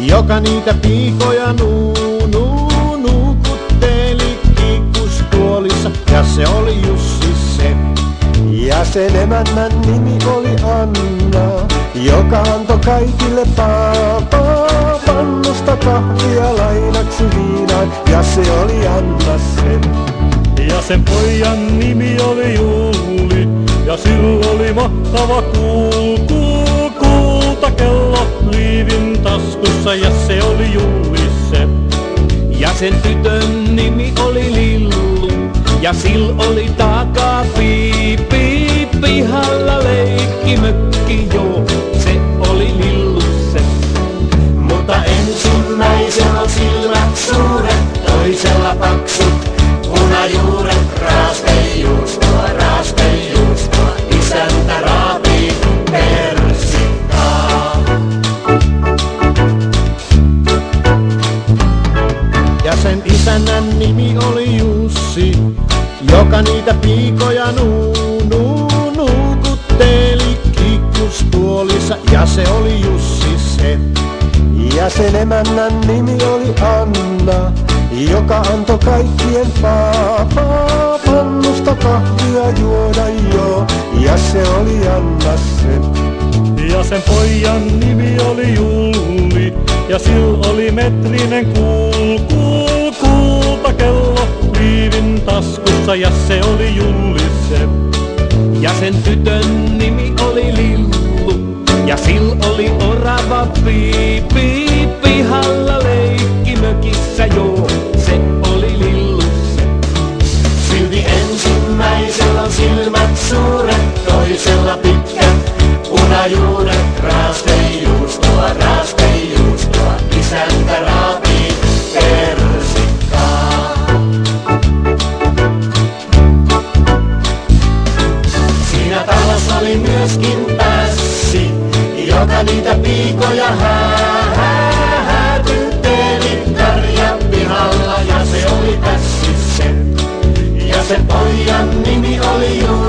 joka niitä piikoja nuukutteli kiikkustuolissa, ja se oli Jussi se. Ja sen emännän nimi oli Anna, joka antoi kaikille pannusta kahvia lainaksi viinaan, ja se oli Anna se. Ja sen pojan nimi oli Juuli, ja sillä oli mahtava kultakello liivin taskussa, ja se oli Juuli se. Ja sen tytön nimi oli Lillu, ja sil oli pihalla leikkimökki, joo, se oli Lillu se. Mutta ensimmäisellä silmät suuret, toisella paksut punajuuret, raastejuustoa, isäntä raapii persikkaa. Ja sen isännän nimi oli Jussi, joka niitä piikoja nuukutteli kiikkustuolissa, ja se oli Jussi se. Ja sen emännän nimi oli Anna, joka antoi kaikkien pannusta kahvia juoda joo, ja se oli Anna se. Ja sen pojan nimi oli Juuli, ja sillä oli metrinen kultakello liivin taskussa, ja se oli Julli se. Ja sen tytön nimi oli Lillu, ja sil oli orava pihalla leikkimökissä, joo, se oli Lillu se. Silti ensimmäisellä on silmät suuret, toisella pitkät punajuuret, raastejuustoa, isäntä raapii persikkaa. Siinä talossa oli myöskin pässi, joka niitä piikoja häätytteli karjan pihalla, ja se oli pässi se. Ja sen pojan nimi oli Juuli.